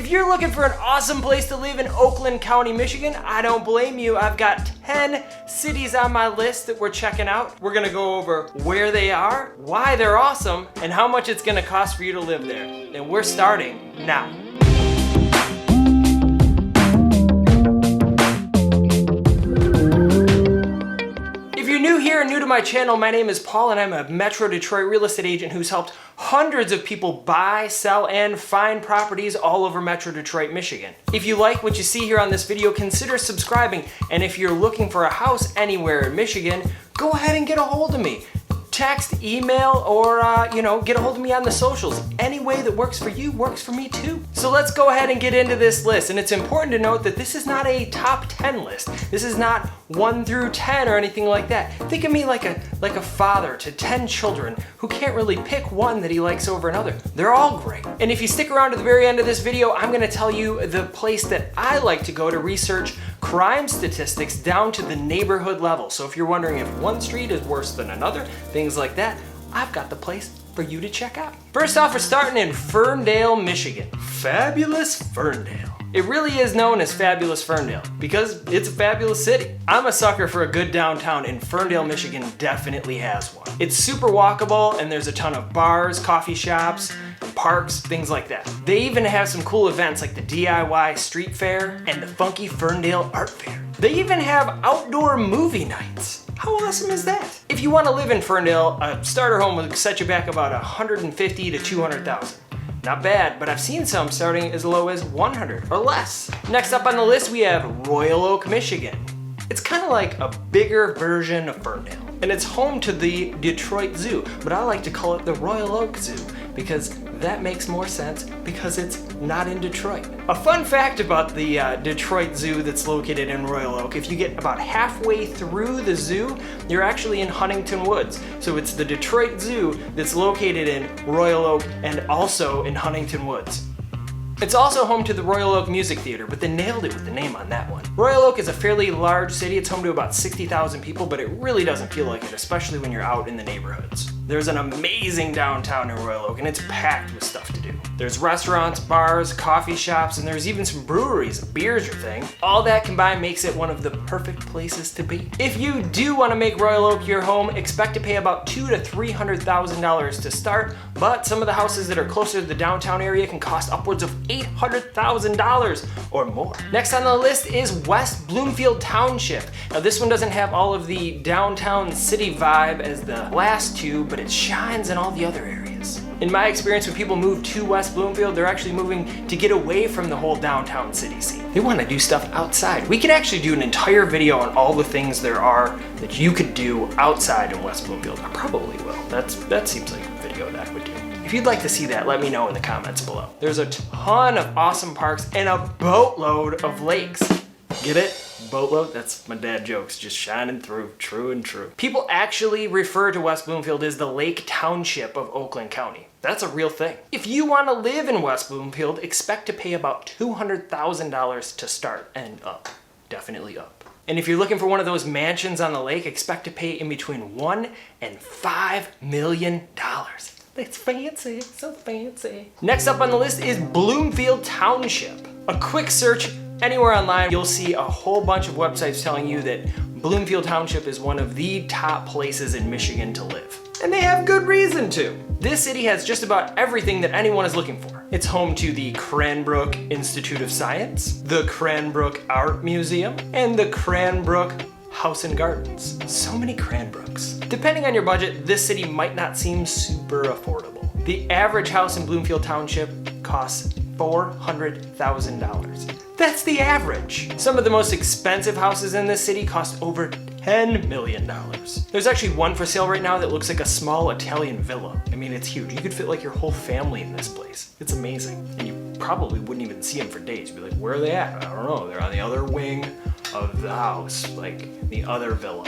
If you're looking for an awesome place to live in Oakland County, Michigan, I don't blame you. I've got 10 cities on my list that we're checking out. We're gonna go over where they are, why they're awesome, and how much it's gonna cost for you to live there. And we're starting now. New to my channel, my name is Paul and I'm a Metro Detroit real estate agent who's helped hundreds of people buy, sell, and find properties all over Metro Detroit, Michigan. If you like what you see here on this video, consider subscribing. And if you're looking for a house anywhere in Michigan, go ahead and get a hold of me. Text, email, or get a hold of me on the socials. Any way that works for you works for me too. So let's go ahead and get into this list. And it's important to note that this is not a top 10 list. This is not 1 through 10 or anything like that. Think of me like a father to 10 children who can't really pick one that he likes over another. They're all great. And if you stick around to the very end of this video, I'm gonna tell you the place that I like to go to research crime statistics down to the neighborhood level. So if you're wondering if one street is worse than another, things like that, I've got the place for you to check out. First off, we're starting in Ferndale, Michigan. Fabulous Ferndale. It really is known as Fabulous Ferndale because it's a fabulous city. I'm a sucker for a good downtown and Ferndale, Michigan definitely has one. It's super walkable and there's a ton of bars, coffee shops, parks, things like that. They even have some cool events like the DIY Street Fair and the funky Ferndale Art Fair. They even have outdoor movie nights. How awesome is that? If you want to live in Ferndale, a starter home will set you back about $150,000 to $200,000. Not bad, but I've seen some starting as low as $100,000 or less. Next up on the list, we have Royal Oak, Michigan. It's kind of like a bigger version of Ferndale, and it's home to the Detroit Zoo, but I like to call it the Royal Oak Zoo because that makes more sense because it's not in Detroit. A fun fact about the Detroit Zoo that's located in Royal Oak, if you get about halfway through the zoo, you're actually in Huntington Woods. So it's the Detroit Zoo that's located in Royal Oak and also in Huntington Woods. It's also home to the Royal Oak Music Theater, but they nailed it with the name on that one. Royal Oak is a fairly large city. It's home to about 60,000 people, but it really doesn't feel like it, especially when you're out in the neighborhoods. There's an amazing downtown in Royal Oak, and it's packed with stuff to do. There's restaurants, bars, coffee shops, and there's even some breweries. Beer's your thing. All that combined makes it one of the perfect places to be. If you do want to make Royal Oak your home, expect to pay about $200,000 to $300,000 to start, but some of the houses that are closer to the downtown area can cost upwards of $800,000 or more. Next on the list is West Bloomfield Township. Now this one doesn't have all of the downtown city vibe as the last two, but it shines in all the other areas. In my experience, when people move to West Bloomfield, they're actually moving to get away from the whole downtown city scene. They want to do stuff outside. We could actually do an entire video on all the things there are that you could do outside in West Bloomfield. I probably will. That seems like a video that I would do. If you'd like to see that, let me know in the comments below. There's a ton of awesome parks and a boatload of lakes. Get it? Boatload? That's my dad jokes, just shining through, true and true. People actually refer to West Bloomfield as the Lake Township of Oakland County. That's a real thing. If you want to live in West Bloomfield, expect to pay about $200,000 to start and up. Definitely up. And if you're looking for one of those mansions on the lake, expect to pay in between $1 and $5 million. That's fancy, so fancy. Next up on the list is Bloomfield Township. A quick search anywhere online, you'll see a whole bunch of websites telling you that Bloomfield Township is one of the top places in Michigan to live. And they have good reason to. This city has just about everything that anyone is looking for. It's home to the Cranbrook Institute of Science, the Cranbrook Art Museum, and the Cranbrook House and Gardens. So many Cranbrooks. Depending on your budget, this city might not seem super affordable. The average house in Bloomfield Township costs $400,000. That's the average. Some of the most expensive houses in this city cost over $10 million. There's actually one for sale right now that looks like a small Italian villa. I mean, it's huge. You could fit like your whole family in this place. It's amazing. And you probably wouldn't even see them for days. You'd be like, where are they at? I don't know. They're on the other wing of the house, like the other villa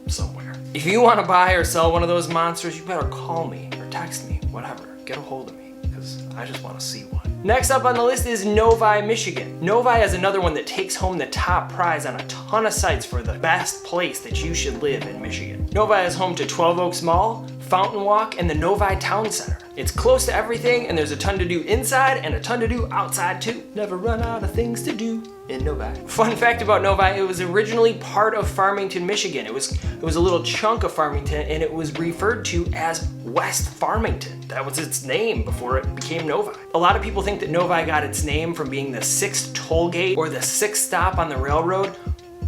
somewhere. If you want to buy or sell one of those monsters, you better call me or text me, whatever. Get a hold of me, because I just want to see one. Next up on the list is Novi Michigan. Novi is another one that takes home the top prize on a ton of sites for the best place that you should live in Michigan. Novi is home to 12 Oaks Mall, Fountain Walk, and the Novi Town Center. It's close to everything, and there's a ton to do inside and a ton to do outside too. Never run out of things to do in Novi. Fun fact about Novi, it was originally part of Farmington, Michigan. It was a little chunk of Farmington, and it was referred to as West Farmington. That was its name before it became Novi. A lot of people think that Novi got its name from being the 6th toll gate or the 6th stop on the railroad,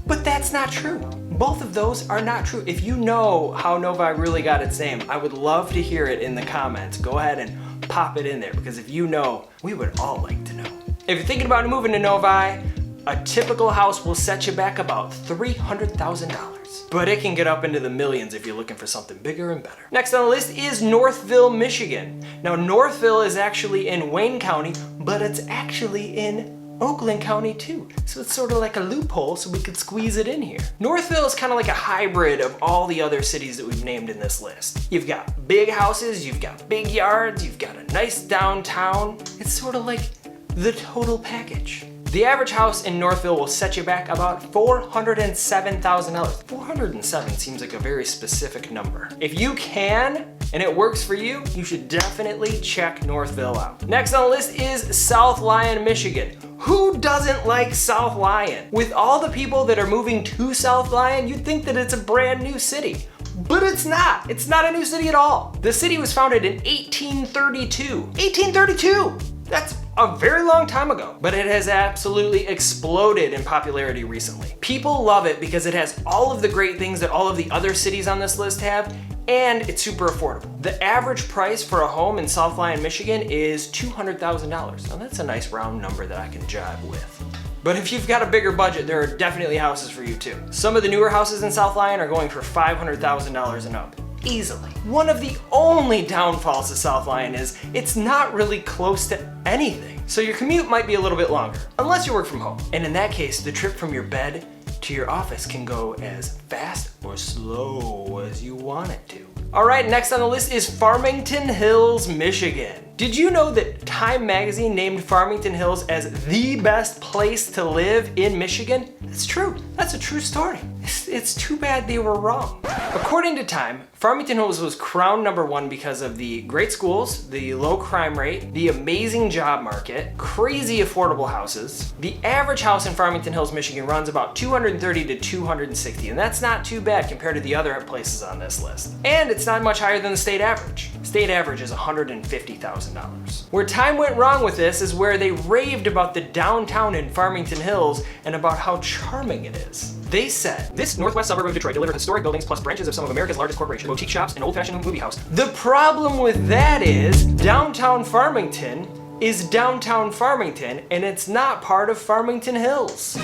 but that's not true. Both of those are not true. If you know how Novi really got its name, I would love to hear it in the comments. Go ahead and pop it in there, because if you know, we would all like to know. If you're thinking about moving to Novi, a typical house will set you back about $300,000. But it can get up into the millions if you're looking for something bigger and better. Next on the list is Northville, Michigan. Now, Northville is actually in Wayne County, but it's actually in Oakland County too. So it's sort of like a loophole, so we could squeeze it in here. Northville is kind of like a hybrid of all the other cities that we've named in this list. You've got big houses, you've got big yards, you've got a nice downtown. It's sort of like the total package. The average house in Northville will set you back about $407,000. 407 seems like a very specific number. If you can, and it works for you, you should definitely check Northville out. Next on the list is South Lyon, Michigan. Who doesn't like South Lyon? With all the people that are moving to South Lyon, you'd think that it's a brand new city. But it's not. It's not a new city at all. The city was founded in 1832. 1832! That's a very long time ago, but it has absolutely exploded in popularity recently. People love it because it has all of the great things that all of the other cities on this list have, and it's super affordable. The average price for a home in South Lyon, Michigan is $200,000. Now that's a nice round number that I can jive with. But if you've got a bigger budget, there are definitely houses for you too. Some of the newer houses in South Lyon are going for $500,000 and up. Easily. One of the only downfalls of South Lyon is it's not really close to anything. So your commute might be a little bit longer, unless you work from home. And in that case, the trip from your bed to your office can go as fast or slow as you want it to. All right, next on the list is Farmington Hills, Michigan. Did you know that Time magazine named Farmington Hills as the best place to live in Michigan? It's true. That's a true story. It's too bad they were wrong. According to Time, Farmington Hills was crowned #1 because of the great schools, the low crime rate, the amazing job market, crazy affordable houses. The average house in Farmington Hills, Michigan runs about $230,000 to $260,000, and that's not too bad compared to the other places on this list. And it's not much higher than the state average. State average is $150,000. Where Time went wrong with this is where they raved about the downtown in Farmington Hills and about how charming it is. They said, this northwest suburb of Detroit delivers historic buildings plus branches of some of America's largest corporations, boutique shops, and old-fashioned movie house. The problem with that is downtown Farmington is downtown Farmington, and it's not part of Farmington Hills.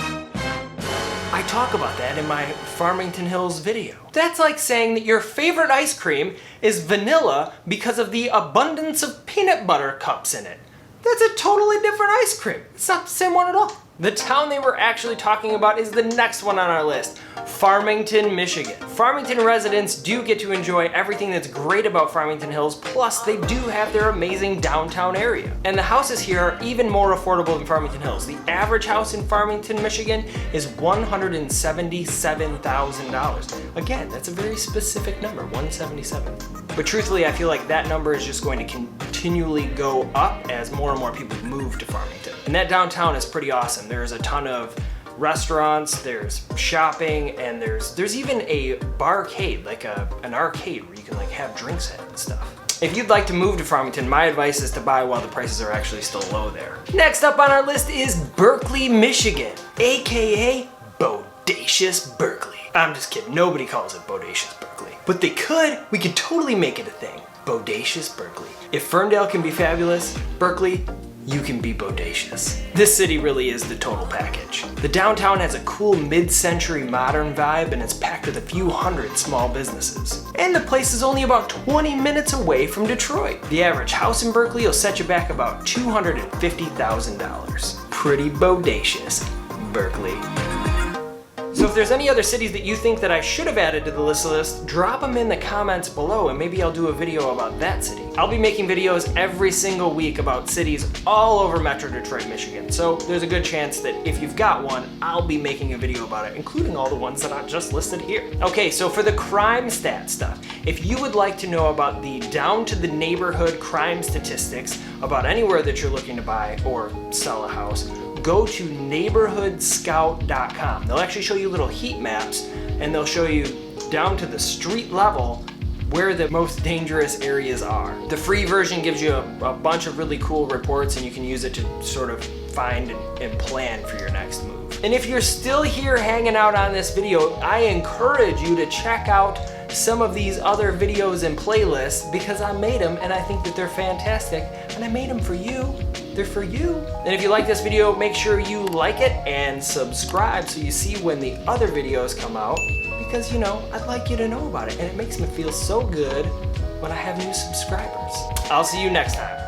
I talk about that in my Farmington Hills video. That's like saying that your favorite ice cream is vanilla because of the abundance of peanut butter cups in it. That's a totally different ice cream. It's not the same one at all. The town they were actually talking about is the next one on our list, Farmington, Michigan. Farmington residents do get to enjoy everything that's great about Farmington Hills, plus they do have their amazing downtown area. And the houses here are even more affordable than Farmington Hills. The average house in Farmington, Michigan is $177,000. Again, that's a very specific number, 177. But truthfully, I feel like that number is just going to continually go up as more and more people move to Farmington. And that downtown is pretty awesome. There's a ton of restaurants, there's shopping, and there's even a barcade, like an arcade where you can like have drinks at and stuff. If you'd like to move to Farmington, my advice is to buy while the prices are actually still low there. Next up on our list is Berkeley, Michigan, aka Bodacious Berkeley. I'm just kidding, nobody calls it Bodacious Berkeley. But we could totally make it a thing. Bodacious Berkeley. If Ferndale can be fabulous, Berkeley, you can be bodacious. This city really is the total package. The downtown has a cool mid-century modern vibe, and it's packed with a few hundred small businesses. And the place is only about 20 minutes away from Detroit. The average house in Berkeley will set you back about $250,000. Pretty bodacious, Berkeley. So if there's any other cities that you think that I should have added to the list, drop them in the comments below and maybe I'll do a video about that city. I'll be making videos every single week about cities all over Metro Detroit, Michigan. So there's a good chance that if you've got one, I'll be making a video about it, including all the ones that I just listed here. Okay, so for the crime stat stuff, if you would like to know about the down to the neighborhood crime statistics about anywhere that you're looking to buy or sell a house, go to neighborhoodscout.com. They'll actually show you little heat maps, and they'll show you down to the street level where the most dangerous areas are. The free version gives you a bunch of really cool reports, and you can use it to sort of find and plan for your next move. And if you're still here hanging out on this video, I encourage you to check out some of these other videos and playlists, because I made them and I think that they're fantastic, and I made them for you. They're for you. And if you like this video, make sure you like it and subscribe so you see when the other videos come out, because you know, I'd like you to know about it, and it makes me feel so good when I have new subscribers. I'll see you next time.